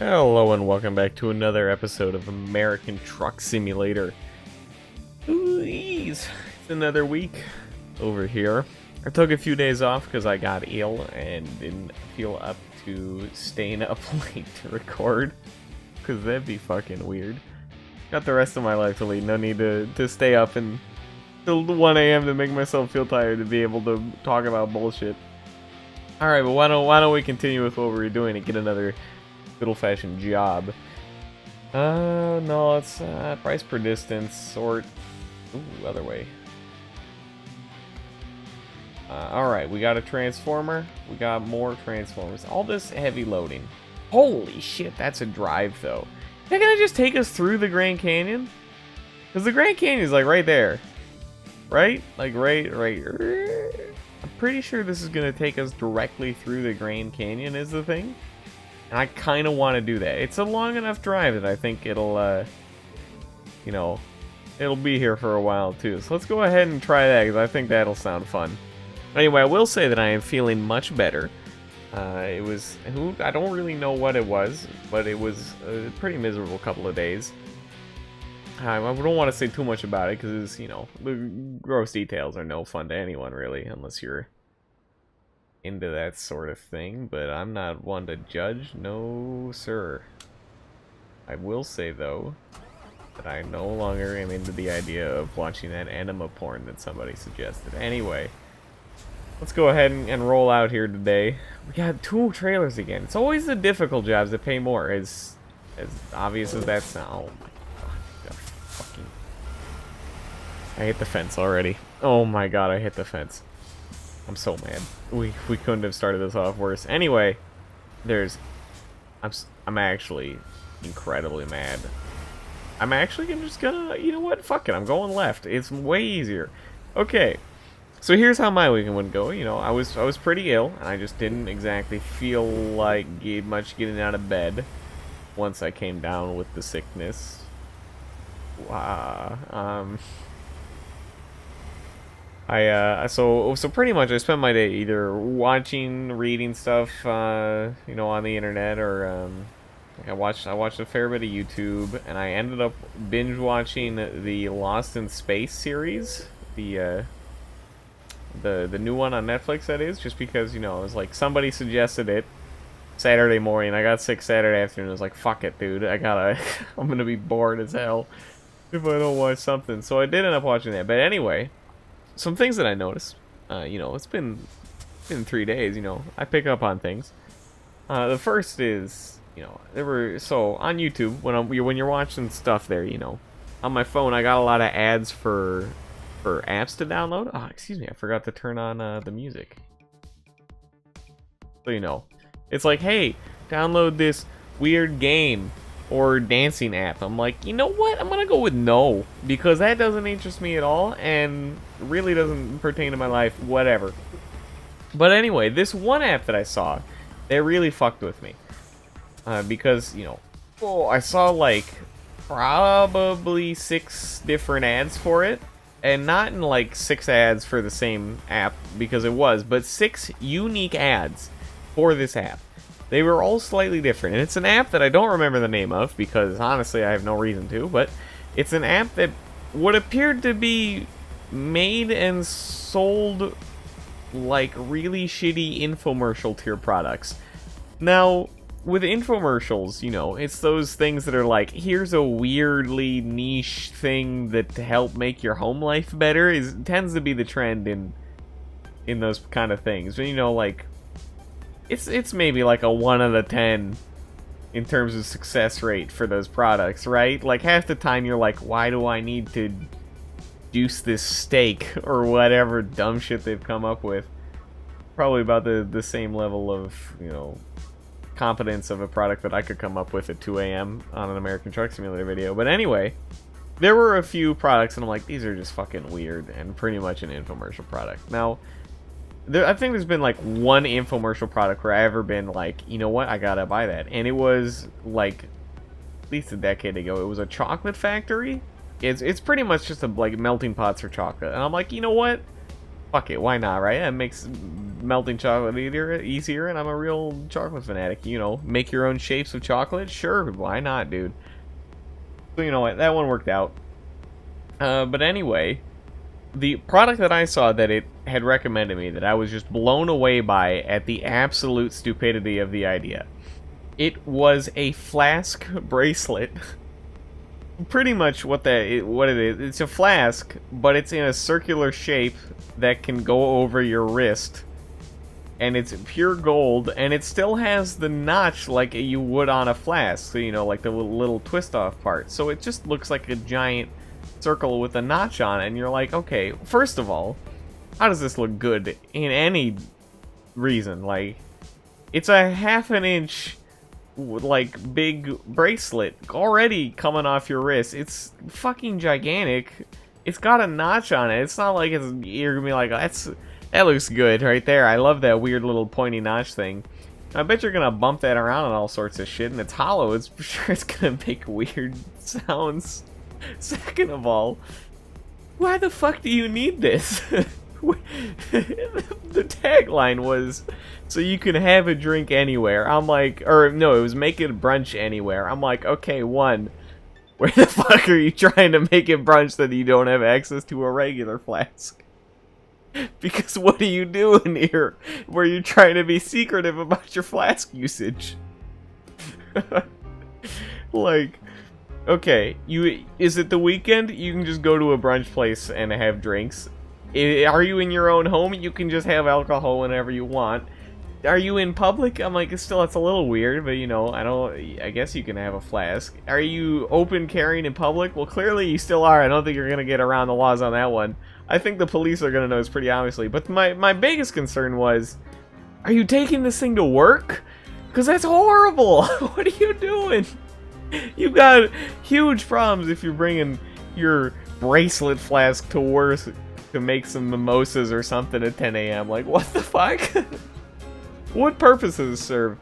Hello and welcome back to another episode of American Truck Simulator. It's another week over here. I took a few days off because I got ill and didn't feel up to staying up late to record. Because that'd be fucking weird. Got the rest of my life to lead. No need to stay up until 1 a.m. to make myself feel tired to be able to talk about bullshit. Alright, but why don't we continue with what we were doing and get another good old-fashioned job. No, it's price per distance, sort. Ooh, other way. Alright, we got a transformer. We got more transformers. All this heavy loading. Holy shit, that's a drive, though. They're gonna just take us through the Grand Canyon? Because the Grand Canyon's, like, right there. Right? Like, right. I'm pretty sure this is gonna take us directly through the Grand Canyon is the thing. And I kind of want to do that. It's a long enough drive that I think it'll, it'll be here for a while too. So let's go ahead and try that because I think that'll sound fun. Anyway, I will say that I am feeling much better. I don't really know what it was, but it was a pretty miserable couple of days. I don't want to say too much about it because, the gross details are no fun to anyone really, unless you're into that sort of thing, but I'm not one to judge, no sir. I will say though that I no longer am into the idea of watching that anima porn that somebody suggested. Anyway, let's go ahead and roll out here today. We got 2 trailers again. It's always the difficult jobs that pay more, as obvious as that sounds. Oh my god, fucking... I hit the fence already. Oh my god, I hit the fence. I'm so mad. We couldn't have started this off worse. Anyway, I'm actually incredibly mad. I'm actually just gonna, you know what? Fuck it. I'm going left. It's way easier. Okay. So here's how my weekend would go. I was pretty ill, and I just didn't exactly feel like much getting out of bed once I came down with the sickness. So pretty much I spent my day either watching, reading stuff, on the internet, or I watched a fair bit of YouTube, and I ended up binge watching the Lost in Space series, the new one on Netflix, that is, just because, it was like somebody suggested it Saturday morning. I got sick Saturday afternoon. I was like, fuck it, dude. I'm gonna be bored as hell if I don't watch something. So I did end up watching that. But anyway, some things that I noticed, it's been 3 days, I pick up on things. The first is, so on YouTube, when you're watching stuff there, on my phone, I got a lot of ads for apps to download. Oh, excuse me, I forgot to turn on the music. So, it's like, hey, download this weird game or dancing app. I'm like, you know what? I'm gonna go with no, because that doesn't interest me at all and really doesn't pertain to my life, whatever. But anyway, this one app that I saw, that really fucked with me. Because, I saw like probably 6 different ads for it. And not in like 6 ads for the same app, because it was, but 6 unique ads for this app. They were all slightly different, and it's an app that I don't remember the name of, because honestly I have no reason to, but it's an app that would appear to be made and sold like really shitty infomercial tier products. Now, with infomercials, it's those things that are like, here's a weirdly niche thing that to help make your home life better, tends to be the trend in those kind of things. But, like, it's maybe like a 1 out of 10 in terms of success rate for those products, right? Like, half the time you're like, why do I need to juice this steak or whatever dumb shit they've come up with? Probably about the same level of, competence of a product that I could come up with at 2 a.m. on an American Truck Simulator video. But anyway, there were a few products, and I'm like, these are just fucking weird and pretty much an infomercial product. Now, I think there's been like 1 infomercial product where I ever been like, you know what, I gotta buy that. And it was like at least a decade ago. It was a chocolate factory. It's pretty much just like melting pots for chocolate. And I'm like, you know what? Fuck it, why not, right? It makes melting chocolate easier, and I'm a real chocolate fanatic. You know, make your own shapes of chocolate? Sure, why not, dude? So you know what, that one worked out. But anyway, the product that I saw that it had recommended me that I was just blown away by at the absolute stupidity of the idea. It was a flask bracelet. Pretty much what it is. It's a flask, but it's in a circular shape that can go over your wrist. And it's pure gold, and it still has the notch like you would on a flask. So, you know, like the little twist-off part. So it just looks like a giant circle with a notch on it, and you're like, okay, first of all, how does this look good in any reason? Like, it's a half an inch like big bracelet already coming off your wrist. It's fucking gigantic. It's got a notch on it. It's not like you're gonna be like, oh, that looks good right there. I love that weird little pointy notch thing. I bet you're gonna bump that around and all sorts of shit, and it's hollow. It's for sure it's gonna make weird sounds. Second of all, why the fuck do you need this? The tagline was, so you can have a drink anywhere. I'm like, or no, it was make it brunch anywhere. I'm like, okay, one, where the fuck are you trying to make it brunch that you don't have access to a regular flask? Because what are you doing here where you're trying to be secretive about your flask usage? Like, okay, is it the weekend? You can just go to a brunch place and have drinks. Are you in your own home? You can just have alcohol whenever you want. Are you in public? I'm like, it's a little weird, but you know, I guess you can have a flask. Are you open carrying in public? Well, clearly you still are. I don't think you're gonna get around the laws on that one. I think the police are gonna notice pretty obviously. But my biggest concern was, are you taking this thing to work? Because that's horrible. What are you doing? You've got huge problems if you're bringing your bracelet flask to work to make some mimosas or something at 10 a.m. Like, what the fuck? What purpose does it serve?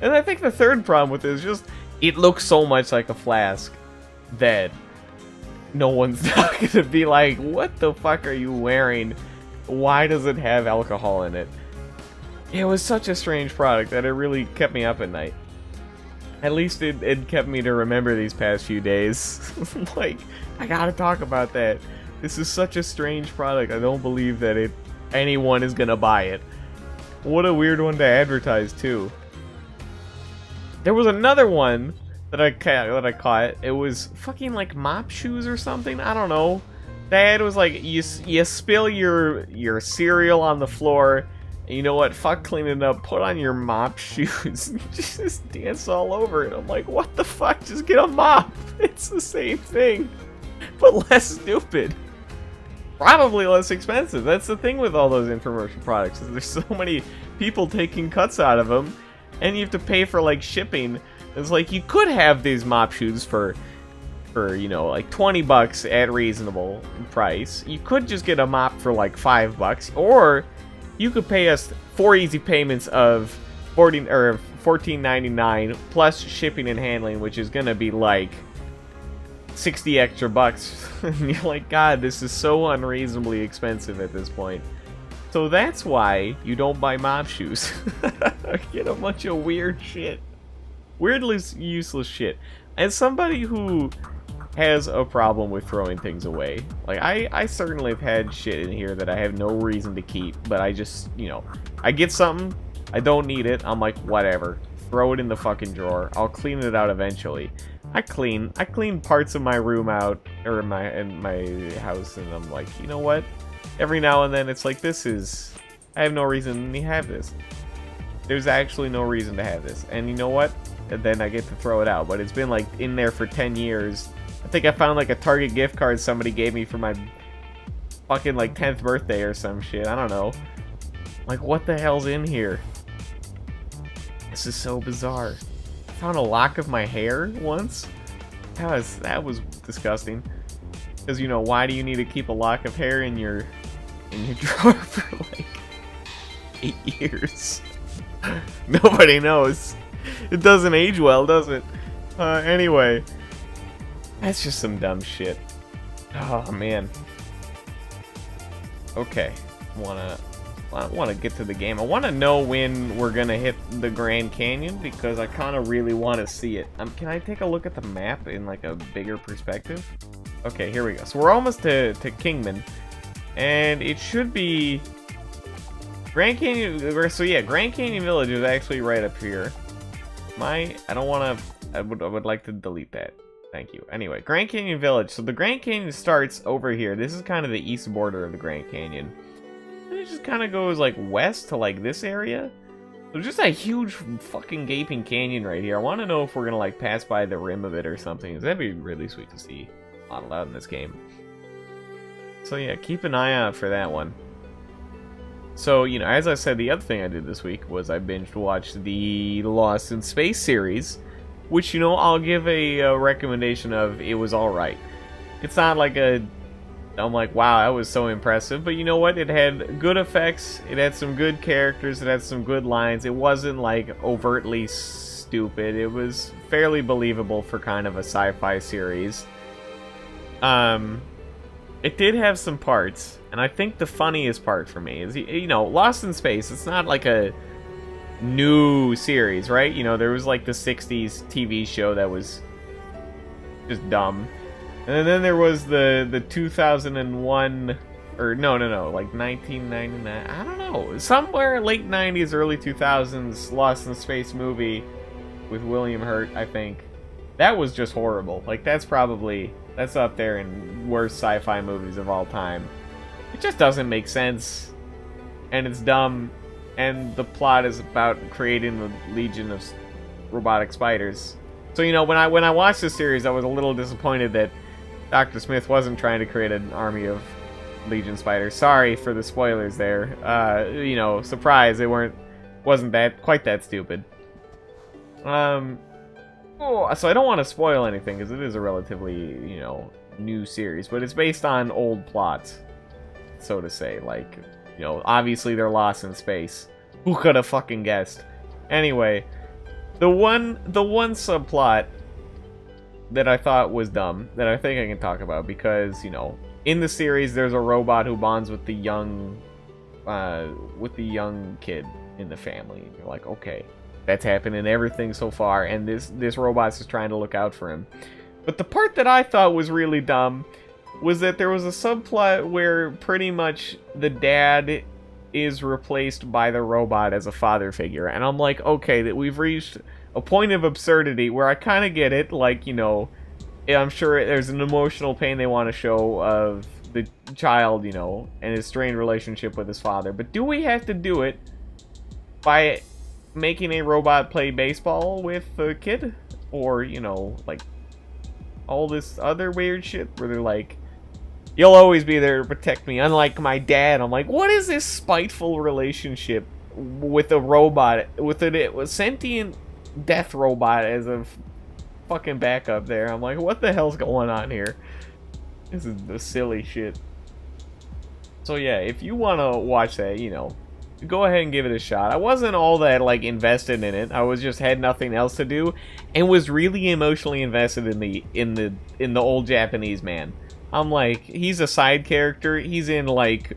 And I think the third problem with it is just, it looks so much like a flask that no one's not gonna be like, what the fuck are you wearing? Why does it have alcohol in it? It was such a strange product that it really kept me up at night. At least it kept me to remember these past few days. Like, I gotta talk about that. This is such a strange product. I don't believe that anyone is gonna buy it. What a weird one to advertise too. There was another one that I caught. It was fucking like mop shoes or something. I don't know. That was like you spill your cereal on the floor. And you know what? Fuck cleaning it up. Put on your mop shoes. Just dance all over it. I'm like, what the fuck? Just get a mop. It's the same thing, but less stupid. Probably less expensive. That's the thing with all those infomercial products, is there's so many people taking cuts out of them, and you have to pay for like shipping. It's like, you could have these mop shoes for you know, like 20 bucks at reasonable price. You could just get a mop for like $5, or you could pay us 4 easy payments of $14.99 plus shipping and handling, which is gonna be like 60 extra bucks. And you're like, God, this is so unreasonably expensive at this point. So that's why you don't buy mop shoes. Get a bunch of weird shit. Weirdly useless shit. As somebody who has a problem with throwing things away, like I certainly have had shit in here that I have no reason to keep, but I just, you know, I get something, I don't need it, I'm like, whatever. Throw it in the fucking drawer. I'll clean it out eventually. I clean parts of my room out, or in my house, and I'm like, you know what? Every now and then it's like, I have no reason to have this. There's actually no reason to have this. And you know what? And then I get to throw it out. But it's been like in there for 10 years. I think I found like a Target gift card somebody gave me for my fucking like 10th birthday or some shit. I don't know. Like, what the hell's in here? This is so bizarre. I found a lock of my hair once. That was disgusting. Because, you know, why do you need to keep a lock of hair in your drawer for like 8 years? Nobody knows. It doesn't age well, does it? Anyway, that's just some dumb shit. Oh man. Okay, wanna get to the game. I want to know when we're gonna hit the Grand Canyon because I kind of really want to see it. Can I take a look at the map in like a bigger perspective? Okay, here we go. So we're almost to Kingman, and it should be Grand Canyon. So yeah, Grand Canyon Village is actually right up here. I don't want to. I would like to delete that. Thank you. Anyway, Grand Canyon Village. So the Grand Canyon starts over here. This is kind of the east border of the Grand Canyon. And it just kind of goes like west to like this area. So just a huge fucking gaping canyon right here. I want to know if we're going to like pass by the rim of it or something. That'd be really sweet to see modeled out in this game. So yeah, keep an eye out for that one. So, you know, as I said, the other thing I did this week was I binged watched the Lost in Space series, which, you know, I'll give a recommendation of. It was alright. It's not like I'm like, wow, that was so impressive, but you know what? It had good effects, it had some good characters, it had some good lines. It wasn't like overtly stupid. It was fairly believable for kind of a sci-fi series. It did have some parts, and I think the funniest part for me is, you know, Lost in Space, it's not like a new series, right? You know, there was like the 60s TV show that was just dumb. And then there was the 2001, or no, like 1999, I don't know, somewhere late 90s, early 2000s Lost in Space movie with William Hurt, I think. That was just horrible. Like, that's up there in worst sci-fi movies of all time. It just doesn't make sense, and it's dumb, and the plot is about creating the legion of robotic spiders. So, you know, when I watched this series, I was a little disappointed that Dr. Smith wasn't trying to create an army of legion spiders. Sorry for the spoilers there. You know, surprise, wasn't quite that stupid. So I don't want to spoil anything because it is a relatively, you know, new series, but it's based on old plots, so to say. Like, you know, obviously they're lost in space. Who could have fucking guessed? Anyway, the one subplot that I thought was dumb, that I think I can talk about, because, you know, in the series there's a robot who bonds with the young kid in the family. You're like, okay, that's happened in everything so far, and this robot's just trying to look out for him. But the part that I thought was really dumb was that there was a subplot where pretty much the dad is replaced by the robot as a father figure, and I'm like, okay, that we've reached a point of absurdity where I kind of get it. Like, you know, I'm sure there's an emotional pain they want to show of the child, you know, and his strained relationship with his father, but do we have to do it by making a robot play baseball with a kid? Or, you know, like all this other weird shit where they're like, you'll always be there to protect me, unlike my dad. I'm like, what is this spiteful relationship with a robot, with a sentient death robot as a fucking backup there? I'm like, what the hell's going on here? This is the silly shit. So yeah, if you want to watch that, you know, go ahead and give it a shot. I wasn't all that like invested in it. I was just had nothing else to do, and was really emotionally invested in the old Japanese man. I'm like, he's a side character. He's in like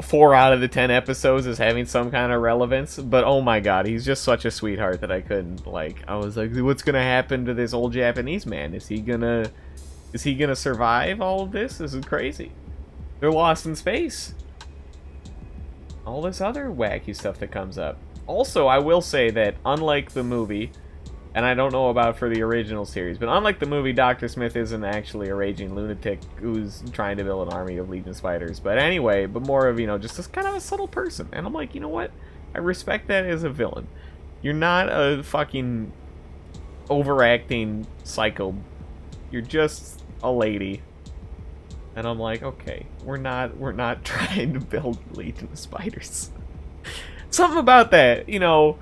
4 out of the 10 episodes as having some kind of relevance, but oh my god, he's just such a sweetheart that I couldn't, like, I was like, what's gonna happen to this old Japanese man? Is he gonna survive all of this? This is crazy. They're lost in space. All this other wacky stuff that comes up. Also, I will say that unlike the movie, and I don't know about for the original series, but unlike the movie, Dr. Smith isn't actually a raging lunatic who's trying to build an army of legion spiders. But anyway, but more of, you know, just this kind of a subtle person. And I'm like, you know what? I respect that as a villain. You're not a fucking overacting psycho. You're just a lady. And I'm like, okay, we're not trying to build legion of spiders. Something about that, you know.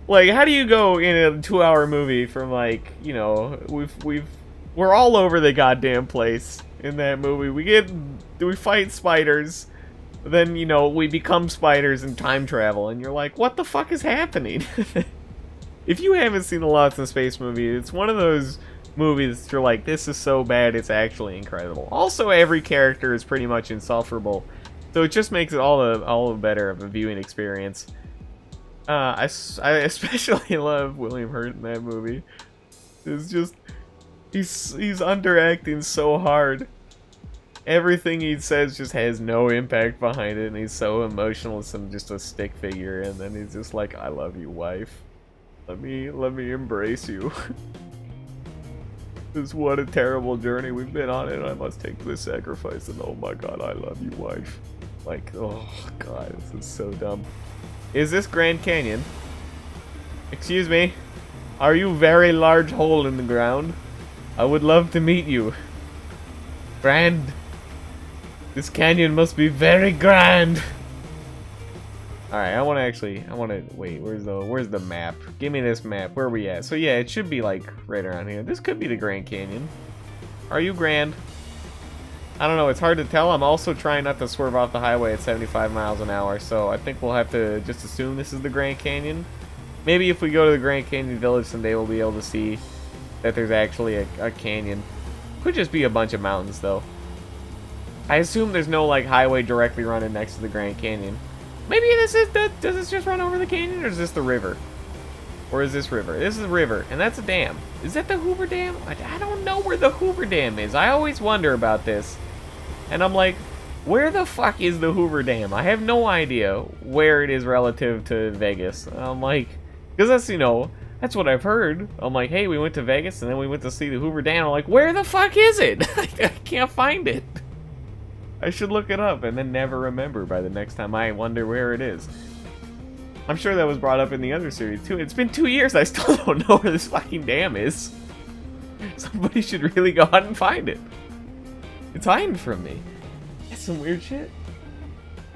Like, how do you go in a 2-hour movie from, like, you know, we're all over the goddamn place in that movie. We fight spiders, then, you know, we become spiders and time travel, and you're like, what the fuck is happening? If you haven't seen the Lost in Space movie, it's one of those movies that you're like, this is so bad, it's actually incredible. Also, every character is pretty much insufferable. So it just makes it all the better of a viewing experience. I especially love William Hurt in that movie. It's just he's underacting so hard. Everything he says just has no impact behind it, and he's so emotional, some just a stick figure, and then he's just like, "I love you, wife. Let me embrace you." This what a terrible journey we've been on, and I must take this sacrifice. And oh my God, I love you, wife. Like, oh God, this is so dumb. Is this Grand Canyon? Excuse me. Are you very large hole in the ground? I would love to meet you. Grand. This canyon must be very grand. Alright, I wanna wait, where's the map? Give me this map. Where are we at? So yeah, it should be like right around here. This could be the Grand Canyon. Are you grand? I don't know, it's hard to tell. I'm also trying not to swerve off the highway at 75 miles an hour, so I think we'll have to just assume this is the Grand Canyon. Maybe if we go to the Grand Canyon Village someday, we'll be able to see that there's actually a canyon. Could just be a bunch of mountains, though. I assume there's no, like, highway directly running next to the Grand Canyon. Maybe does this just run over the canyon, or is this the river? Or is this river? This is the river, and that's a dam. Is that the Hoover Dam? I don't know where the Hoover Dam is. I always wonder about this. And I'm like, where the fuck is the Hoover Dam? I have no idea where it is relative to Vegas. I'm like, because that's, you know, that's what I've heard. I'm like, hey, we went to Vegas, and then we went to see the Hoover Dam. I'm like, where the fuck is it? I can't find it. I should look it up and then never remember by the next time I wonder where it is. I'm sure that was brought up in the other series too. It's been 2 years, I still don't know where this fucking dam is. Somebody should really go out and find it. It's hiding from me. That's some weird shit.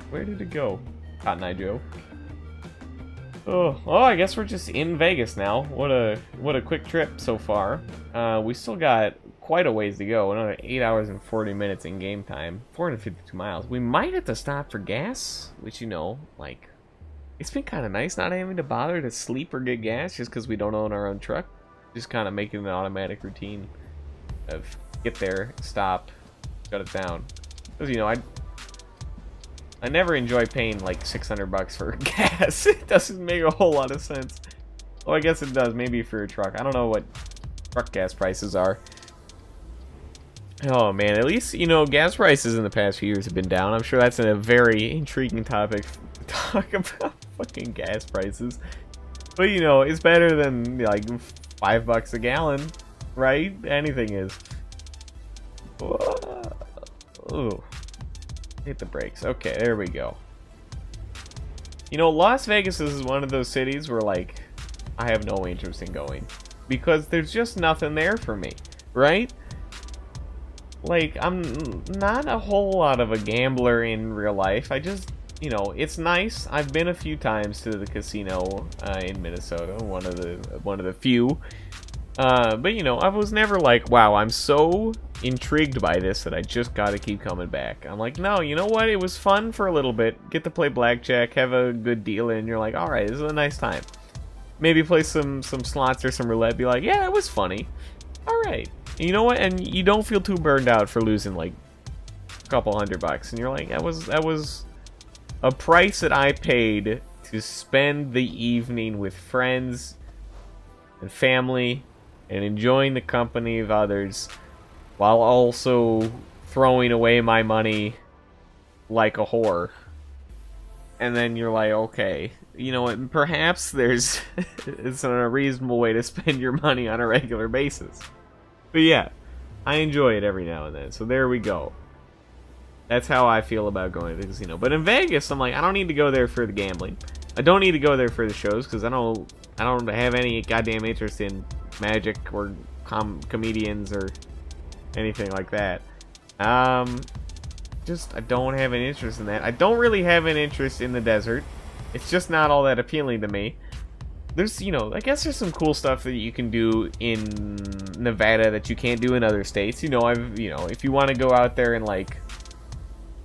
Where did it go? Cotton Eye Joe. Oh, I guess we're just in Vegas now. What a quick trip so far. We still got quite a ways to go. Another 8 hours and 40 minutes in game time. 452 miles. We might have to stop for gas, which, you know, like, it's been kind of nice not having to bother to sleep or get gas just because we don't own our own truck. Just kind of making an automatic routine of get there, stop, shut it down. Because, you know, I never enjoy paying like $600 for gas. It doesn't make a whole lot of sense. Well, I guess it does, maybe for a truck. I don't know what truck gas prices are. Oh man, at least, you know, gas prices in the past few years have been down. I'm sure that's a very intriguing topic to talk about, fucking gas prices. But, you know, it's better than like $5 a gallon, right? Anything is. Ooh. Hit the brakes. Okay, there we go. You know, Las Vegas is one of those cities where, like, I have no interest in going. Because there's just nothing there for me, right? Like, I'm not a whole lot of a gambler in real life. I just, you know, it's nice. I've been a few times to the casino in Minnesota, one of the few. But, you know, I was never like, wow, I'm so intrigued by this that I just gotta keep coming back. I'm like, no, you know what? It was fun for a little bit. Get to play blackjack, have a good deal, and you're like, alright, this is a nice time. Maybe play some slots or some roulette, be like, yeah, that was funny. Alright. You know what? And you don't feel too burned out for losing like a couple $100, and you're like, that was a price that I paid to spend the evening with friends and family and enjoying the company of others while also throwing away my money like a whore. And then you're like, okay, you know what, perhaps it's a reasonable way to spend your money on a regular basis. But yeah, I enjoy it every now and then, so there we go. That's how I feel about going to the casino. But in Vegas, I'm like, I don't need to go there for the gambling. I don't need to go there for the shows, because I don't have any goddamn interest in magic or comedians or anything like that. Just, I don't have an interest in that. I don't really have an interest in the desert. It's just not all that appealing to me. There's, you know, I guess there's some cool stuff that you can do in Nevada that you can't do in other states. You know, if you want to go out there and, like,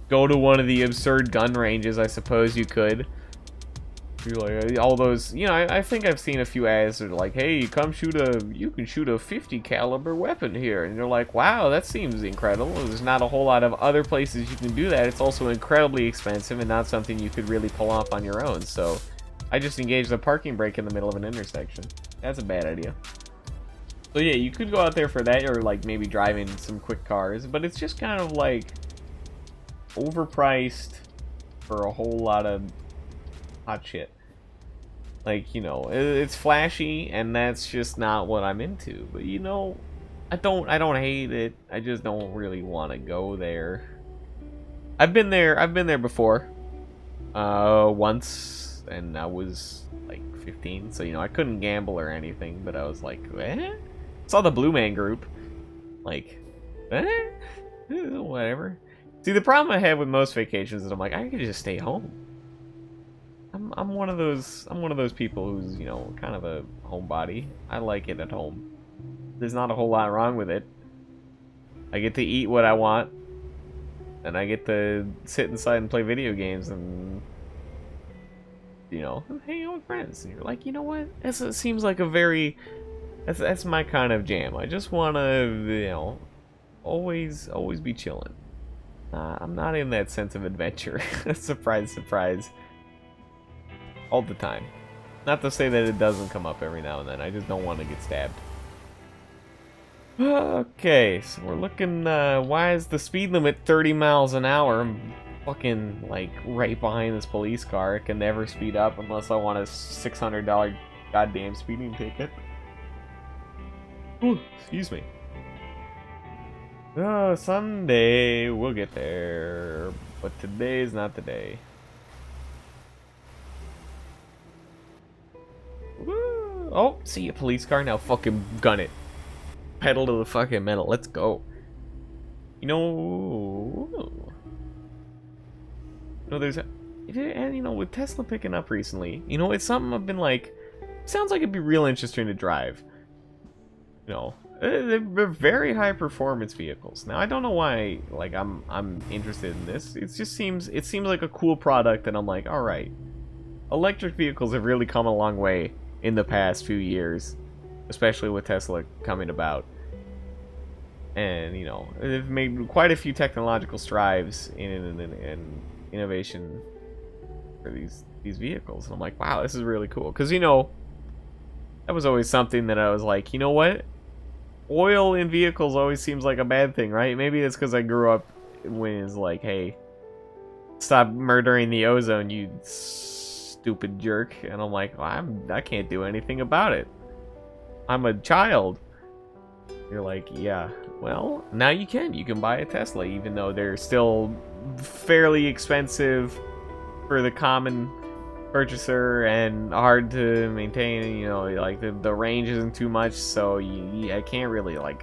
go to one of the absurd gun ranges, I suppose you could. Like all those, you know, I think I've seen a few ads that are like, hey, you can shoot a 50 caliber weapon here, and you're like, wow, that seems incredible. There's not a whole lot of other places you can do that. It's also incredibly expensive and not something you could really pull off on your own. So I just engaged the parking brake in the middle of an intersection. That's a bad idea. So yeah, you could go out there for that, or like maybe driving some quick cars, but it's just kind of like overpriced for a whole lot of hot shit. Like, you know, it's flashy, and that's just not what I'm into. But you know, I don't hate it. I just don't really want to go there. I've been there before. Once, and I was like 15, so you know, I couldn't gamble or anything, but I was like, eh? Saw the Blue Man Group. Like, eh? Whatever. See, the problem I have with most vacations is I'm like, I could just stay home. I'm one of those people who's, you know, kind of a homebody. I like it at home. There's not a whole lot wrong with it. I get to eat what I want, and I get to sit inside and play video games and, you know, hang out with friends. And you're like, you know what? It seems like a very that's my kind of jam. I just want to, you know, always be chilling. I'm not in that sense of adventure. Surprise, surprise. All the time. Not to say that it doesn't come up every now and then. I just don't want to get stabbed. Okay, so we're looking, why is the speed limit 30 miles an hour? I'm fucking, like, right behind this police car. It can never speed up unless I want a $600 goddamn speeding ticket. Ooh, excuse me. Oh, someday we'll get there. But today's not the day. Woo. Oh, see a police car now. Fucking gun it. Pedal to the fucking metal. Let's go. You know, there's a, and you know, with Tesla picking up recently, you know, it's something I've been like, sounds like it'd be real interesting to drive. You know, they're very high performance vehicles. Now I don't know why, like, I'm interested in this. It seems like a cool product, and I'm like, all right, electric vehicles have really come a long way in the past few years, especially with Tesla coming about. And, you know, they've made quite a few technological strides in innovation for these vehicles. And I'm like, wow, this is really cool. Because, you know, that was always something that I was like, you know what? Oil in vehicles always seems like a bad thing, right? Maybe it's because I grew up when it's like, hey, stop murdering the ozone, you stupid jerk. And I'm like, well, I can't do anything about it. I'm a child. You're like, yeah, well, now you can buy a Tesla, even though they're still fairly expensive for the common purchaser and hard to maintain. You know, like the range isn't too much, so I can't really like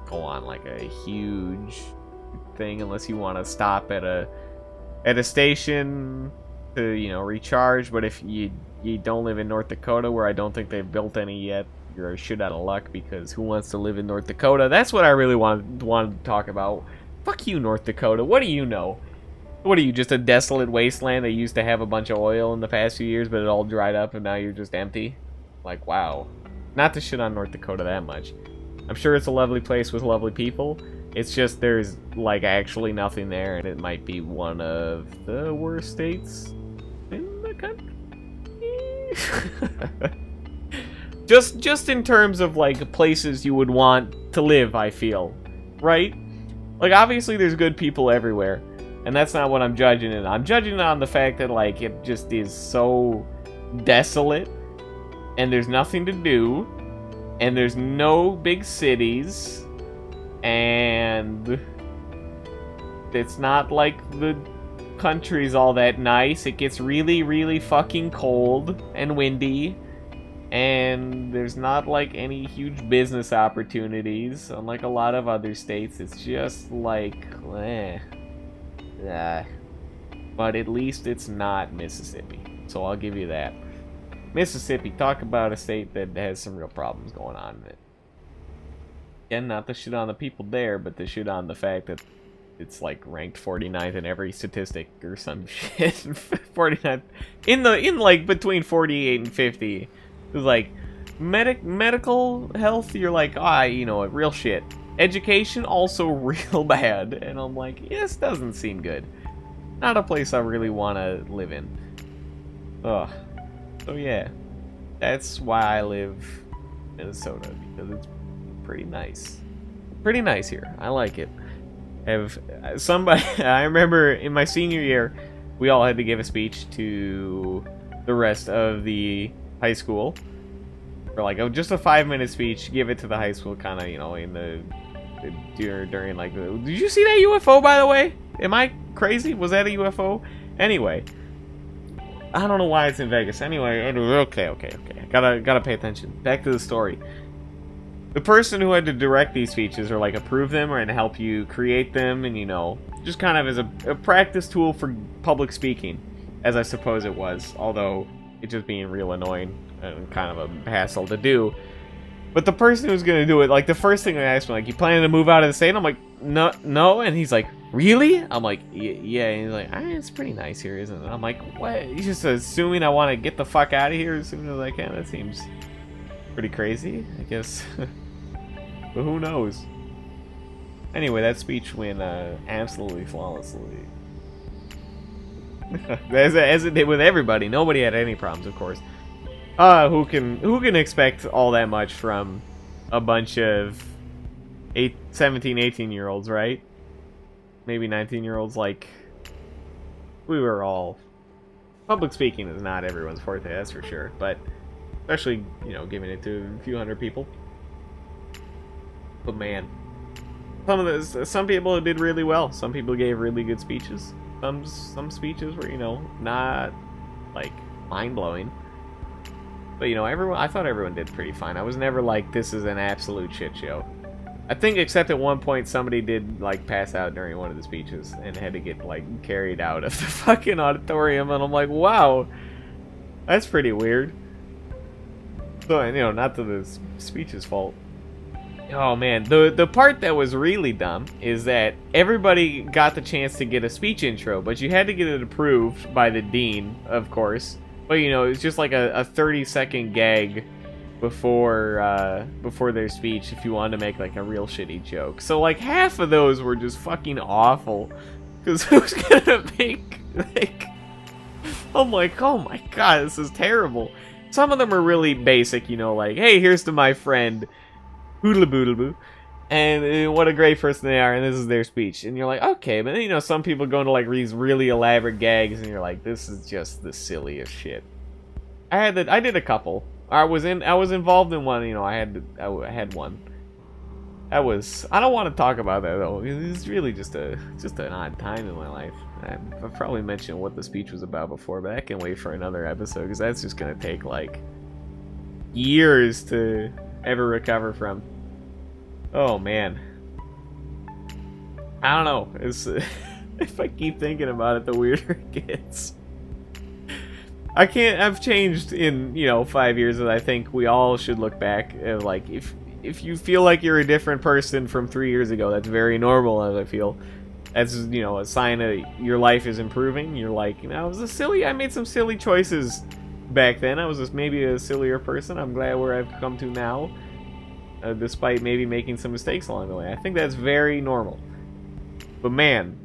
go on like a huge thing unless you want to stop at a station to, you know, recharge. But if you don't live in North Dakota, where I don't think they've built any yet, you're a shit out of luck, because who wants to live in North Dakota? That's what I really wanted to talk about. Fuck you, North Dakota. What do you know? What are you, just a desolate wasteland that used to have a bunch of oil in the past few years, but it all dried up and now you're just empty? Like, wow. Not to shit on North Dakota that much. I'm sure it's a lovely place with lovely people. It's just there's, like, actually nothing there, and it might be one of the worst states in the country. Just in terms of, like, places you would want to live, I feel. Right? Like, obviously there's good people everywhere. And that's not what I'm judging it on. I'm judging it on the fact that, like, it just is so desolate. And there's nothing to do. And there's no big cities. And it's not like the country's all that nice. It gets really, really fucking cold and windy. And there's not, like, any huge business opportunities, unlike a lot of other states. It's just, like, eh. Yeah. But at least it's not Mississippi. So I'll give you that. Mississippi, talk about a state that has some real problems going on in it. Again, not to shit on the people there, but to shit on the fact that it's like ranked 49th in every statistic or some shit. 49th in like between 48 and 50. It's like medical health, you're like, you know, real shit. Education, also real bad. And I'm like, this doesn't seem good. Not a place I really want to live in. Ugh. So yeah, that's why I live in Minnesota, because it's pretty nice. Pretty nice here. I like it. I remember in my senior year, we all had to give a speech to the rest of the high school. For like just a 5-minute speech, give it to the high school, kind of, you know, in the during like the. Did you see that UFO, by the way? Am I crazy? Was that a UFO? Anyway, I don't know why it's in Vegas. Anyway, okay. Gotta pay attention. Back to the story. The person who had to direct these speeches, or like approve them, and help you create them, and you know, just kind of as a practice tool for public speaking, as I suppose it was. Although it just being real annoying and kind of a hassle to do. But the person who's gonna do it, like the first thing they asked me, like, you planning to move out of the state? And I'm like, no, and he's like, really? I'm like, yeah, and he's like, it's pretty nice here, isn't it? I'm like, what? He's just assuming I want to get the fuck out of here as soon as I can. That seems pretty crazy, I guess. But who knows? Anyway, that speech went absolutely flawlessly. as it did with everybody. Nobody had any problems, of course. Who can expect all that much from a bunch of 17, 18-year-olds, right? Maybe 19-year-olds. Like, we were all... Public speaking is not everyone's forte, that's for sure. But especially, you know, giving it to a few hundred people. But man, some people did really well. Some people gave really good speeches. Some speeches were, you know, not like mind-blowing. But you know, I thought everyone did pretty fine. I was never like, this is an absolute shit show. I think except at one point somebody did like pass out during one of the speeches and had to get like carried out of the fucking auditorium, and I'm like, wow, that's pretty weird. So, you know, not to the speech's fault. Oh man, the part that was really dumb is that everybody got the chance to get a speech intro, but you had to get it approved by the dean, of course. But you know, it's just like a 30-second gag before their speech if you wanted to make like a real shitty joke. So like half of those were just fucking awful, because who's gonna make like? I'm like, oh my god, this is terrible. Some of them are really basic, you know, like, hey, here's to my friend Hoodle-boodle-boo, and what a great person they are, and this is their speech. And you're like, okay, but then, you know, some people go into like these really elaborate gags, and you're like, this is just the silliest shit. I did a couple. I was involved in one, you know, I had one. I don't want to talk about that though. It's really just an odd time in my life. I've probably mentioned what the speech was about before, but I can wait for another episode, because that's just gonna take like years to ever recover from. Oh man, I don't know. It's if I keep thinking about it, the weirder it gets. I've changed in, you know, 5 years, and I think we all should look back and like, if you feel like you're a different person from 3 years ago, that's very normal, as I feel. That's, you know, a sign that your life is improving. You're like, you know, I made some silly choices back then. I was just maybe a sillier person. I'm glad where I've come to now, despite maybe making some mistakes along the way. I think that's very normal. But man,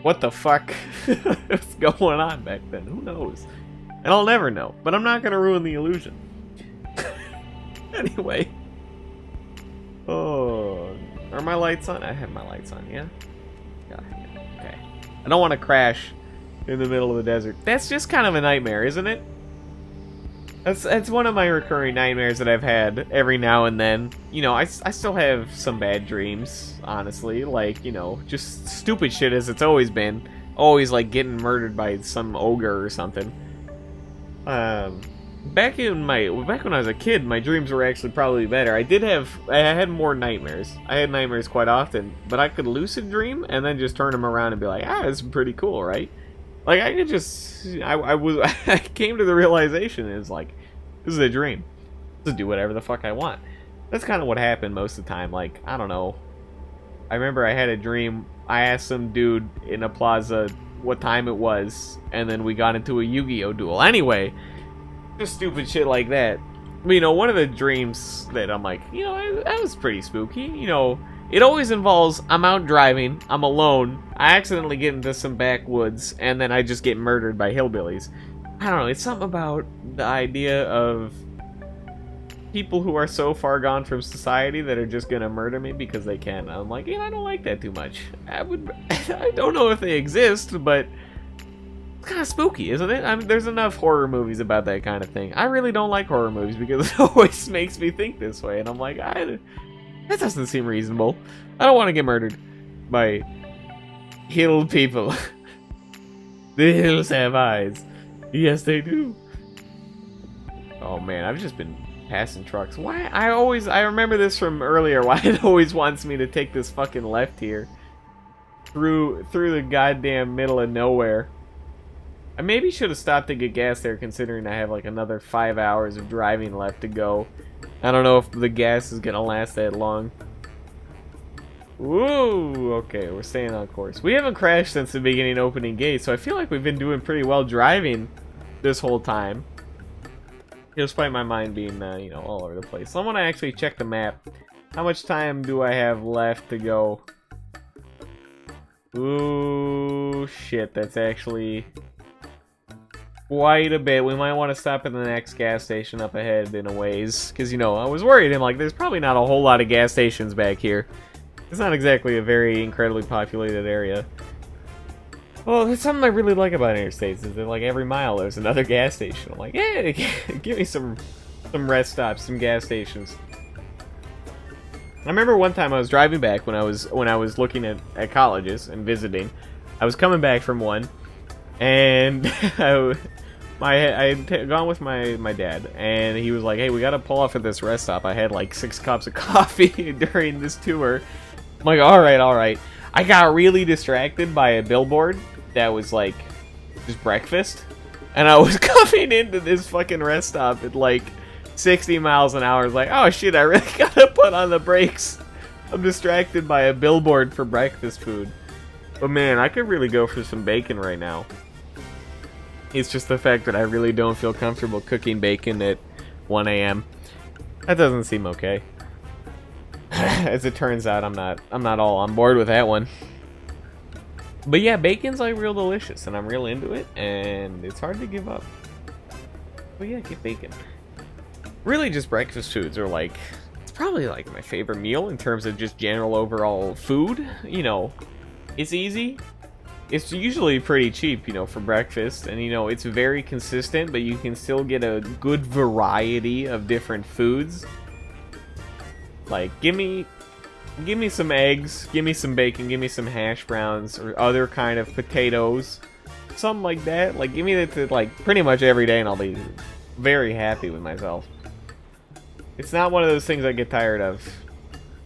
what the fuck was going on back then? Who knows? And I'll never know. But I'm not gonna ruin the illusion. Anyway. Oh, are my lights on? I have my lights on, yeah? Yeah, okay. I don't want to crash in the middle of the desert. That's just kind of a nightmare, isn't it? That's one of my recurring nightmares that I've had every now and then. You know, I still have some bad dreams, honestly. Like, you know, just stupid shit as it's always been. Always, like, getting murdered by some ogre or something. Back when I was a kid, my dreams were actually probably better. I had more nightmares. I had nightmares quite often, but I could lucid dream and then just turn them around and be like, this is pretty cool, right? Like, I could just, I came to the realization, it's like, this is a dream. Just do whatever the fuck I want. That's kind of what happened most of the time. Like, I don't know. I remember I had a dream I asked some dude in a plaza what time it was, and then we got into a Yu-Gi-Oh duel. Anyway, just stupid shit like that. But, you know, one of the dreams that I'm like, you know, that was pretty spooky. You know, it always involves I'm out driving, I'm alone, I accidentally get into some backwoods, and then I just get murdered by hillbillies. I don't know, it's something about the idea of people who are so far gone from society that are just gonna murder me because they can. I'm like, yeah, I don't like that too much. I don't know if they exist, but it's kind of spooky, isn't it? I mean, there's enough horror movies about that kind of thing. I really don't like horror movies because it always makes me think this way, and I'm like, that doesn't seem reasonable. I don't want to get murdered by hill people. The hills have eyes. Yes, they do. Oh man, I've just been passing trucks. Why? I remember this from earlier. Why it always wants me to take this fucking left here through the goddamn middle of nowhere. I maybe should have stopped to get gas there, considering I have like another 5 hours of driving left to go. I don't know if the gas is gonna last that long. Ooh, okay, we're staying on course. We haven't crashed since the beginning opening gate, so I feel like we've been doing pretty well driving this whole time. Despite my mind being, you know, all over the place. So I want to actually check the map. How much time do I have left to go? Ooh, shit, that's actually quite a bit. We might want to stop at the next gas station up ahead in a ways. Because, you know, I was worried. I'm like, there's probably not a whole lot of gas stations back here. It's not exactly a very incredibly populated area. Well, that's something I really like about interstates, is that like every mile there's another gas station. I'm like, yeah, give me some rest stops, some gas stations. I remember one time I was driving back when I was looking at colleges and visiting. I was coming back from one, and I had gone with my dad, and he was like, hey, we gotta pull off at this rest stop. I had like 6 cups of coffee during this tour. I'm like, alright. I got really distracted by a billboard that was like just breakfast, and I was coming into this fucking rest stop at like 60 miles an hour. I was like, oh shit, I really gotta put on the brakes. I'm distracted by a billboard for breakfast food. But man, I could really go for some bacon right now. It's just the fact that I really don't feel comfortable cooking bacon at 1 a.m. That doesn't seem okay. As it turns out, I'm not all on board with that one. But yeah, bacon's like real delicious, and I'm real into it, and it's hard to give up. But yeah, get bacon. Really, just breakfast foods are like, it's probably like my favorite meal in terms of just general overall food. You know, it's easy. It's usually pretty cheap, you know, for breakfast, and you know, it's very consistent, but you can still get a good variety of different foods. Like, give me some eggs, give me some bacon, give me some hash browns, or other kind of potatoes. Something like that. Like, give me that like pretty much every day, and I'll be very happy with myself. It's not one of those things I get tired of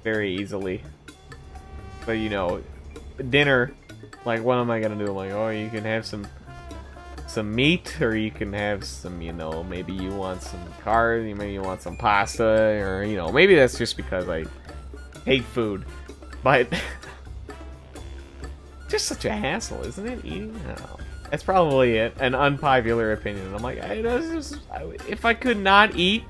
very easily. But, you know, dinner, like, what am I gonna do? I'm like, oh, you can have some meat, or you can have some, you know, maybe you want some carbs, maybe you want some pasta, or, you know, maybe that's just because I hate food. But just such a hassle, isn't it? Eating? I don't know. That's probably an unpopular opinion. I'm like, if I could not eat,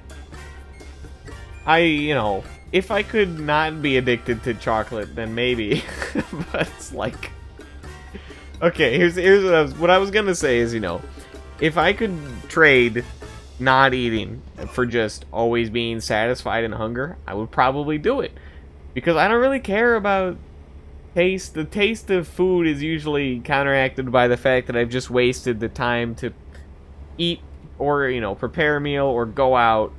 you know, if I could not be addicted to chocolate, then maybe. But it's like, okay, here's what I was gonna say is, you know, if I could trade not eating for just always being satisfied and hunger, I would probably do it. Because I don't really care about taste. The taste of food is usually counteracted by the fact that I've just wasted the time to eat, or, you know, prepare a meal or go out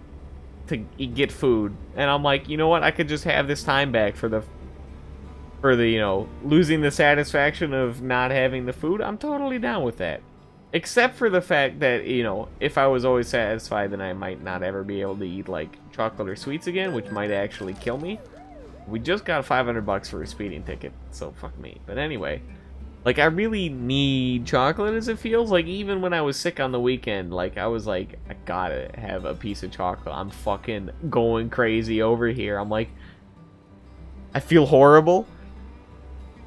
to get food. And I'm like, you know what, I could just have this time back for the, you know, losing the satisfaction of not having the food. I'm totally down with that. Except for the fact that, you know, if I was always satisfied, then I might not ever be able to eat, like, chocolate or sweets again, which might actually kill me. We just got $500 for a speeding ticket, so fuck me. But anyway, like, I really need chocolate, as it feels. Like, even when I was sick on the weekend, like, I was like, I gotta have a piece of chocolate. I'm fucking going crazy over here. I'm like, I feel horrible.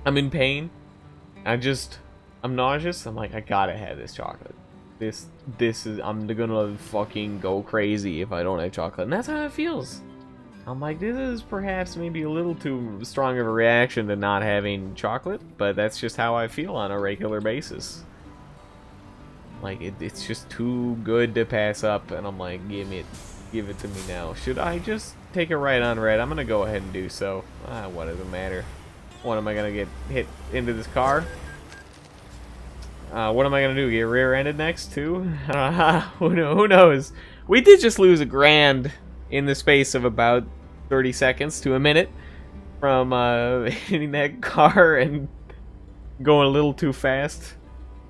I'm in pain. I'm nauseous. I'm like, I gotta have this chocolate. This is, I'm gonna fucking go crazy if I don't have chocolate. And that's how it feels. I'm like, this is perhaps maybe a little too strong of a reaction to not having chocolate, but that's just how I feel on a regular basis. Like, it's just too good to pass up, and I'm like, give it to me now. Should I just take it right on red? I'm gonna go ahead and do so. What does it matter? What, am I gonna get hit into this car? What am I gonna do? Get rear-ended next too? Who knows? We did just lose $1,000 in the space of about 30 seconds to a minute from hitting that car and going a little too fast.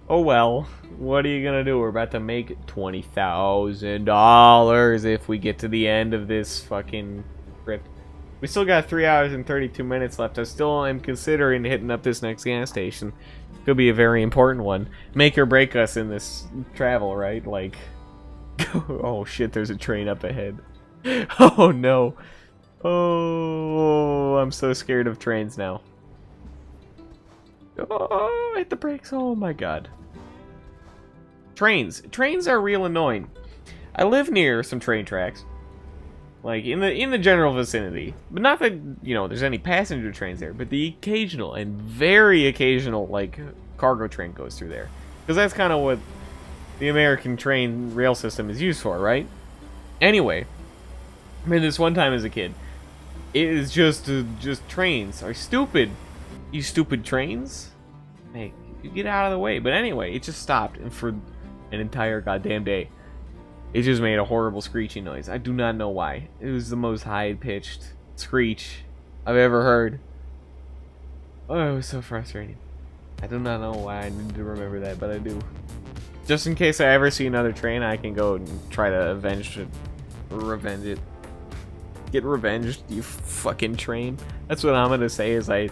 Oh well, what are you gonna do? We're about to make $20,000 if we get to the end of this fucking trip. We still got 3 hours and 32 minutes left. I still am considering hitting up this next gas station. Could be a very important one. Make or break us in this travel, right? Like, oh shit, there's a train up ahead. Oh no. Oh, I'm so scared of trains now. Oh, hit the brakes. Oh my god. Trains. Trains are real annoying. I live near some train tracks. Like, in the general vicinity. But not that, you know, there's any passenger trains there. But the occasional, and very occasional, like, cargo train goes through there. Because that's kind of what the American train rail system is used for, right? Anyway. I mean, this one time as a kid. It is just trains are stupid. You stupid trains? Hey, you get out of the way. But anyway, it just stopped. And for an entire goddamn day, it just made a horrible screeching noise. I do not know why. It was the most high-pitched screech I've ever heard. Oh, it was so frustrating. I do not know why I need to remember that, but I do. Just in case I ever see another train, I can go and try to revenge it. Get revenged, you fucking train. That's what I'm gonna say as I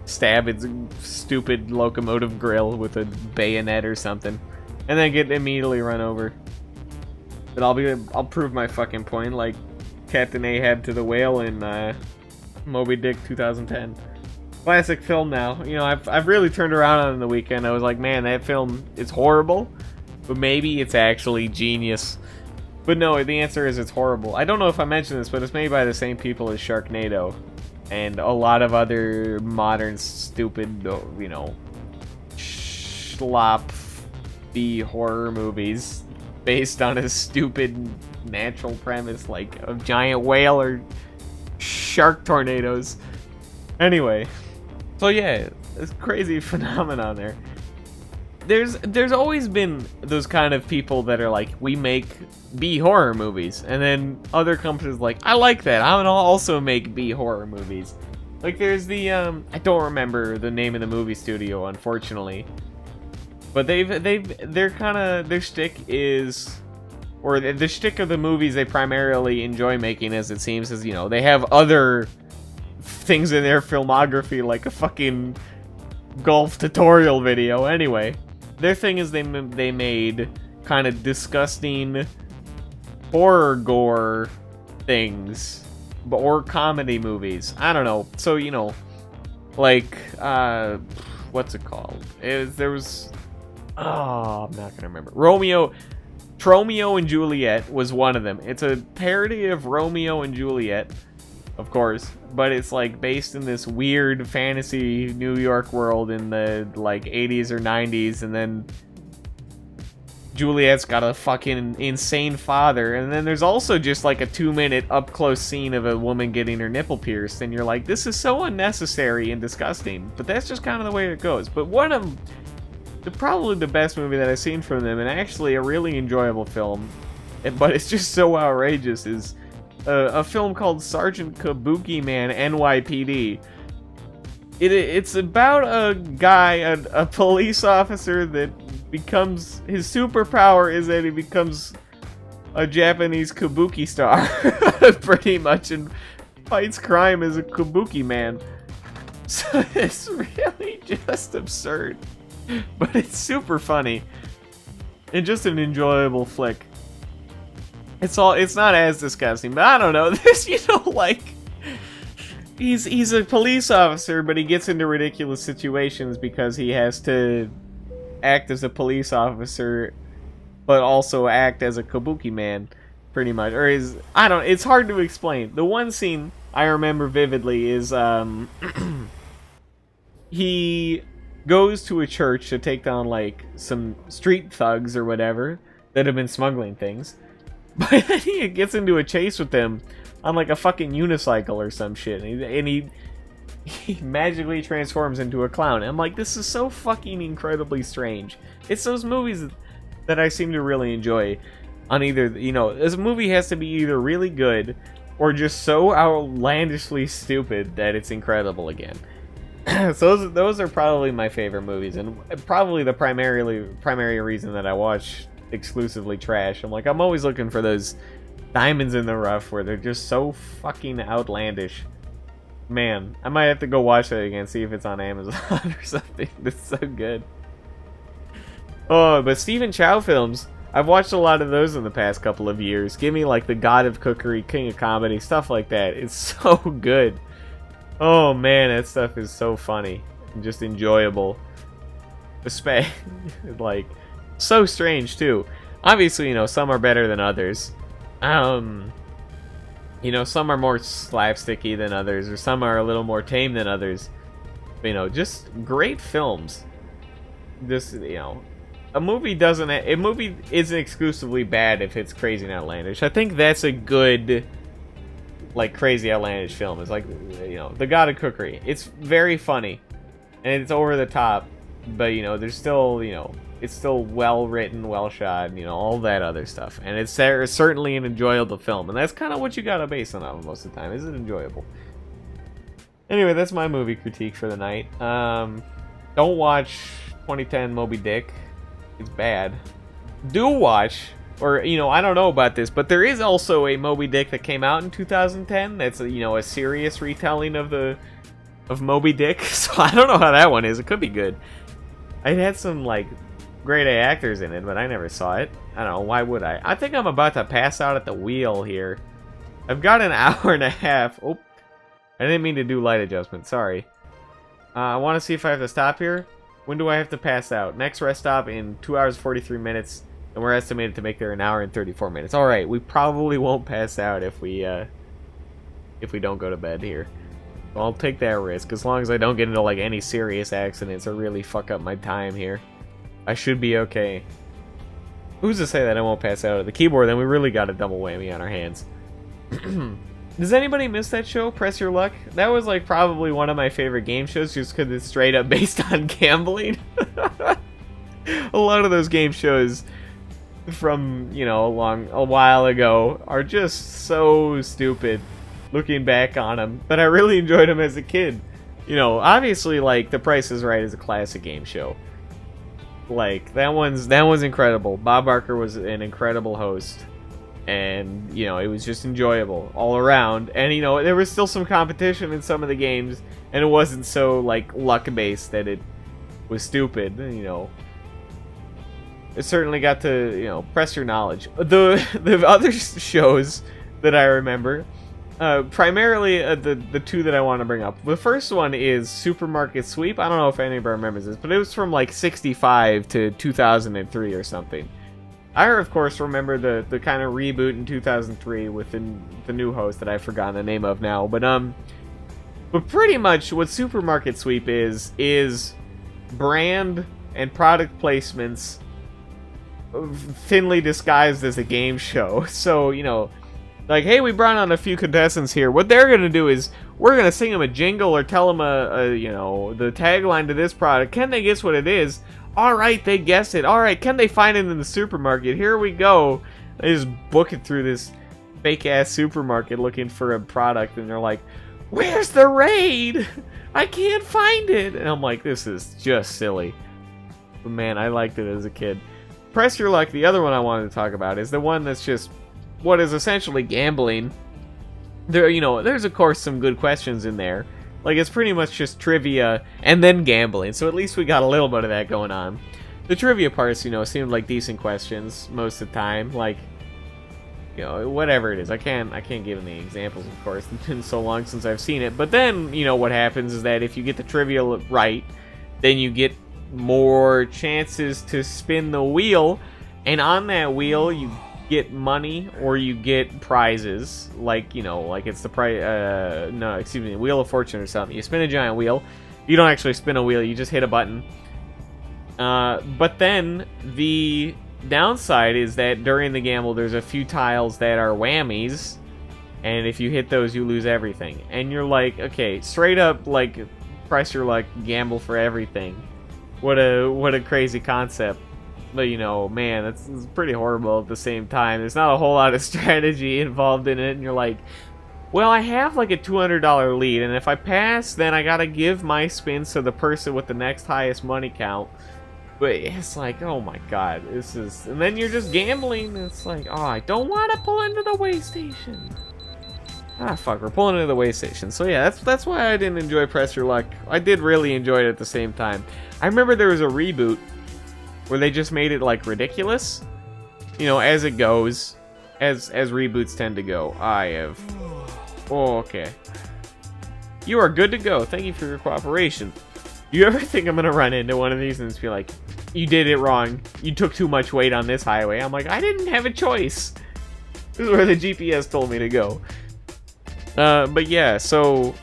stab its stupid locomotive grill with a bayonet or something. And then get immediately run over. But I'll prove my fucking point like Captain Ahab to the whale in Moby Dick 2010. Classic film now. You know, I've really turned around on the weekend. I was like, man, that film is horrible, but maybe it's actually genius. But no, the answer is it's horrible. I don't know if I mentioned this, but it's made by the same people as Sharknado and a lot of other modern stupid, you know, schlop B horror movies based on a stupid natural premise like a giant whale or shark tornadoes. Anyway, so yeah, it's crazy phenomenon there. There's always been those kind of people that are like, we make B horror movies, and then other companies like, I like that, I'm gonna also make B horror movies. Like there's the I don't remember the name of the movie studio, unfortunately. But they're kind of, their shtick is, or the shtick of the movies they primarily enjoy making, as it seems, is, you know, they have other things in their filmography, like a fucking golf tutorial video. Anyway, their thing is they made kind of disgusting horror gore things, or comedy movies. I don't know. So, you know, like, what's it called? There was... Oh, I'm not gonna remember. Tromeo and Juliet was one of them. It's a parody of Romeo and Juliet, of course, but it's like based in this weird fantasy New York world in the like 80s or 90s, and then Juliet's got a fucking insane father, and then there's also just like a 2-minute up-close scene of a woman getting her nipple pierced, and you're like, this is so unnecessary and disgusting, but that's just kind of the way it goes. But one of probably the best movie that I've seen from them, and actually a really enjoyable film, but it's just so outrageous, is a film called Sergeant Kabuki Man NYPD. It's about a guy, a police officer that becomes, his superpower is that he becomes a Japanese kabuki star, pretty much, and fights crime as a kabuki man. So it's really just absurd. But it's super funny and just an enjoyable flick. It's not as disgusting, but I don't know. There's, you know, like he's a police officer, but he gets into ridiculous situations because he has to act as a police officer, but also act as a kabuki man, pretty much. Or is, I don't, it's hard to explain. The one scene I remember vividly is he goes to a church to take down like some street thugs or whatever that have been smuggling things, but then he gets into a chase with them on like a fucking unicycle or some shit, and he magically transforms into a clown. And I'm like, this is so fucking incredibly strange. It's those movies that I seem to really enjoy. On either, you know, this movie has to be either really good or just so outlandishly stupid that it's incredible again. So those are probably my favorite movies, and probably the primary reason that I watch exclusively trash. I'm always looking for those diamonds in the rough where they're just so fucking outlandish. Man, I might have to go watch that again, see if it's on Amazon or something. It's so good. Oh, but Stephen Chow films, I've watched a lot of those in the past couple of years. Give me like the God of Cookery, King of Comedy, stuff like that. It's so good. Oh man, that stuff is so funny and just enjoyable. Like, so strange too. Obviously, you know, some are better than others. You know, some are more slapsticky than others, or some are a little more tame than others. You know, just great films. Just, you know, a movie isn't exclusively bad if it's crazy and outlandish. I think that's a good, like, crazy outlandish film. It's like, you know, The God of Cookery. It's very funny, and it's over the top, but, you know, there's still, you know, it's still well written, well shot, you know, all that other stuff. And it's certainly an enjoyable film, and that's kind of what you gotta base on it most of the time. Is it enjoyable? Anyway, that's my movie critique for the night. Don't watch 2010 Moby Dick. It's bad. Do watch, or, you know, I don't know about this, but there is also a Moby Dick that came out in 2010 that's, you know, a serious retelling of Moby Dick. So I don't know how that one is. It could be good. It had some, like, grade A actors in it, but I never saw it. I don't know, why would I? I think I'm about to pass out at the wheel here. I've got an hour and a half. Oh, I didn't mean to do light adjustment, sorry. I want to see if I have to stop here. When do I have to pass out? Next rest stop in 2 hours 43 minutes, and we're estimated to make there an hour and 34 minutes. Alright, we probably won't pass out if we don't go to bed here. So I'll take that risk, as long as I don't get into, like, any serious accidents or really fuck up my time here. I should be okay. Who's to say that I won't pass out at the keyboard? Then we really got a double whammy on our hands. Does anybody miss that show, Press Your Luck? That was, like, probably one of my favorite game shows, just because it's straight up based on gambling. A lot of those game shows from, you know, a while ago are just so stupid, looking back on them. But I really enjoyed them as a kid. You know, obviously, like, The Price is Right is a classic game show. Like, that one's incredible. Bob Barker was an incredible host. And, you know, it was just enjoyable all around. And, you know, there was still some competition in some of the games, and it wasn't so, like, luck-based that it was stupid, you know. It certainly got to, you know, press your knowledge. The other shows that I remember, primarily the two that I want to bring up. The first one is Supermarket Sweep. I don't know if anybody remembers this, but it was from, like, 65 to 2003 or something. I, of course, remember the kind of reboot in 2003 with the new host that I've forgotten the name of now. But pretty much what Supermarket Sweep is brand and product placements thinly disguised as a game show. So, you know, like, hey, we brought on a few contestants here. What they're going to do is we're going to sing them a jingle or tell them you know, the tagline to this product. Can they guess what it is? Alright, they guessed it. Alright, can they find it in the supermarket? Here we go. They just book it through this fake-ass supermarket looking for a product, and they're like, where's the raid? I can't find it. And I'm like, this is just silly. But man, I liked it as a kid. Press Your Luck, the other one I wanted to talk about, is the one that's just what is essentially gambling. There, you know, there's of course some good questions in there. Like, it's pretty much just trivia and then gambling, so at least we got a little bit of that going on. The trivia parts, you know, seemed like decent questions most of the time. Like, you know, whatever it is. I can't give any examples, of course. It's been so long since I've seen it. But then, you know, what happens is that if you get the trivia right, then you get more chances to spin the wheel, and on that wheel you get money or you get prizes, like, you know, like it's the Wheel of Fortune or something. You spin a giant wheel. You don't actually spin a wheel, you just hit a button. But then the downside is that during the gamble there's a few tiles that are whammies, and if you hit those you lose everything. And you're like, okay, straight up, like, press your luck, gamble for everything. What a crazy concept. But, you know, man, it's pretty horrible at the same time. There's not a whole lot of strategy involved in it, and you're like, well, I have like a $200 lead, and if I pass, then I gotta give my spins to the person with the next highest money count. But it's like, oh my god, this is... And then you're just gambling, and it's like, oh, I don't want to pull into the way station. Ah, fuck, we're pulling into the way station. So yeah, that's why I didn't enjoy Press Your Luck. I did really enjoy it at the same time. I remember there was a reboot where they just made it, like, ridiculous. You know, as it goes, as reboots tend to go. I have... Oh, okay. You are good to go. Thank you for your cooperation. You ever think I'm gonna run into one of these and just be like, you did it wrong. You took too much weight on this highway. I'm like, I didn't have a choice. This is where the GPS told me to go. But yeah, so...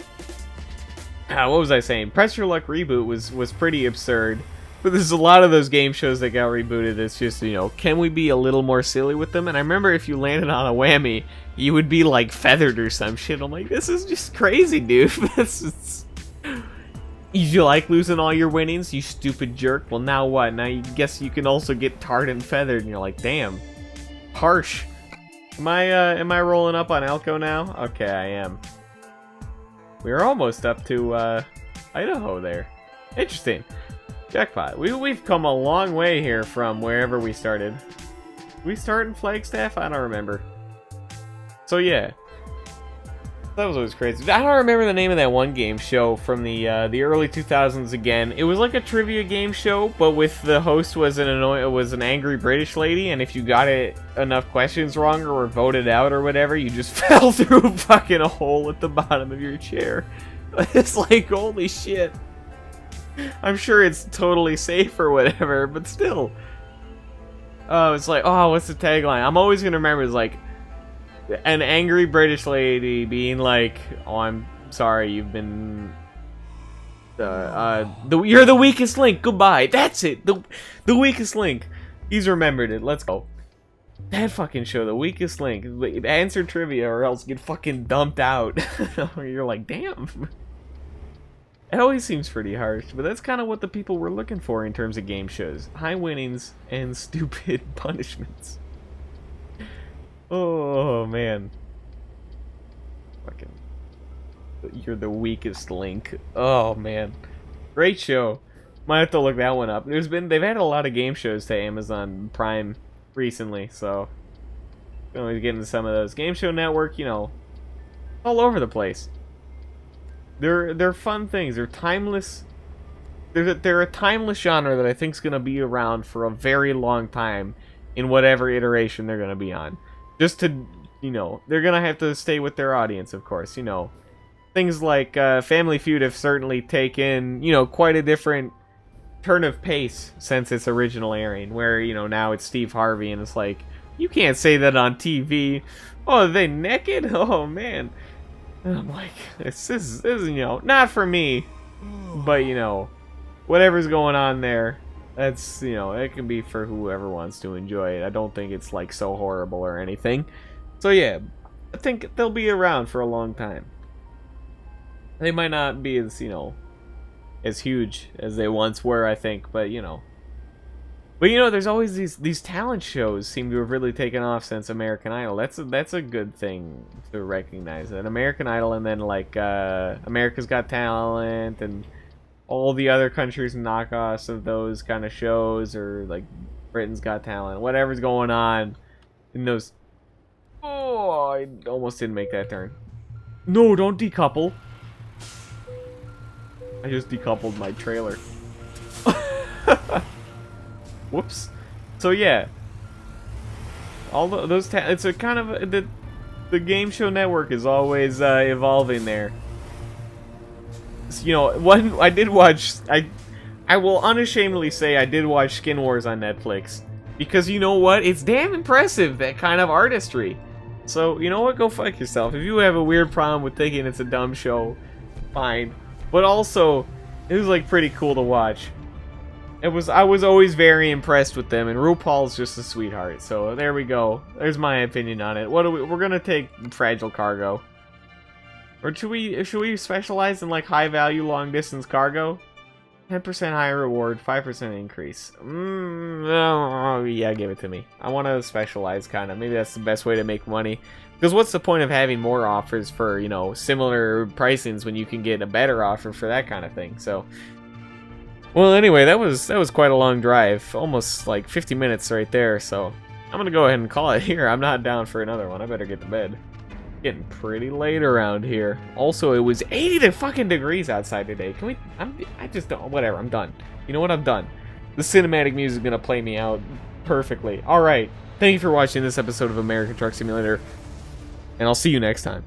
what was I saying? Press Your Luck reboot was pretty absurd. But there's a lot of those game shows that got rebooted. It's just, you know, can we be a little more silly with them? And I remember if you landed on a whammy, you would be, like, feathered or some shit. I'm like, this is just crazy, dude. You like losing all your winnings, you stupid jerk? Well, now what? Now you guess you can also get tarred and feathered, and you're like, damn. Harsh. Am I rolling up on Elko now? Okay, I am. We're almost up to, Idaho there. Interesting. Jackpot. We've come a long way here from wherever we started. We start in Flagstaff? I don't remember. So yeah. That was always crazy. I don't remember the name of that one game show from the early 2000s again. It was like a trivia game show, but with the host was an angry British lady, and if you got it enough questions wrong or were voted out or whatever, you just fell through fucking a hole at the bottom of your chair. It's like, holy shit. I'm sure it's totally safe or whatever, but still. Oh, it's like, oh, what's the tagline? I'm always gonna remember, it's like, an angry British lady being like, oh, I'm sorry, you've been... you're the weakest link, goodbye. That's it, the weakest link. He's remembered it, let's go. That fucking show, The Weakest Link. Answer trivia or else get fucking dumped out. You're like, damn. It always seems pretty harsh, but that's kind of what the people were looking for in terms of game shows. High winnings and stupid punishments. Oh, man. Fucking... You're the weakest link. Oh, man. Great show. Might have to look that one up. They've had a lot of game shows to Amazon Prime recently, so... You know, get into some of those. Game Show Network, you know, all over the place. They're fun things. They're timeless. They're a timeless genre that I think is going to be around for a very long time in whatever iteration they're going to be on. Just to, you know, they're going to have to stay with their audience, of course, you know. Things like Family Feud have certainly taken, you know, quite a different turn of pace since its original airing, where, you know, now it's Steve Harvey and it's like, you can't say that on TV. Oh, are they naked? Oh, man. And I'm like, this is, you know, not for me, but, you know, whatever's going on there, that's, you know, it can be for whoever wants to enjoy it. I don't think it's, like, so horrible or anything. So, yeah, I think they'll be around for a long time. They might not be as, you know, as huge as they once were, I think, but, you know. But, you know, there's always these talent shows seem to have really taken off since American Idol. That's a good thing to recognize. And American Idol, and then, like, America's Got Talent, and all the other countries' knockoffs of those kind of shows, or, like, Britain's Got Talent, whatever's going on in those... Oh, I almost didn't make that turn. No, don't decouple. I just decoupled my trailer. Whoops. So yeah. All those it's a kind of the Game Show Network is always evolving there. So, you know, one I did watch. I will unashamedly say I did watch Skin Wars on Netflix because you know what? It's damn impressive, that kind of artistry. So you know what? Go fuck yourself. If you have a weird problem with thinking it's a dumb show, fine. But also, it was like pretty cool to watch. I was always very impressed with them, and RuPaul's just a sweetheart. So there we go. There's my opinion on it. We're gonna take Fragile Cargo, or should we specialize in like high value long distance cargo? 10% higher reward, 5% increase. Oh, yeah, give it to me. I want to specialize kind of. Maybe that's the best way to make money. Because what's the point of having more offers for, you know, similar pricings when you can get a better offer for that kind of thing? So. Well, anyway, that was quite a long drive, almost like 50 minutes right there, so I'm gonna go ahead and call it here. I'm not down for another one. I better get to bed. Getting pretty late around here. Also, it was 80 fucking degrees outside today. Can we? I just don't. Whatever. I'm done. You know what? I'm done. The cinematic music is gonna play me out perfectly. All right. Thank you for watching this episode of American Truck Simulator, and I'll see you next time.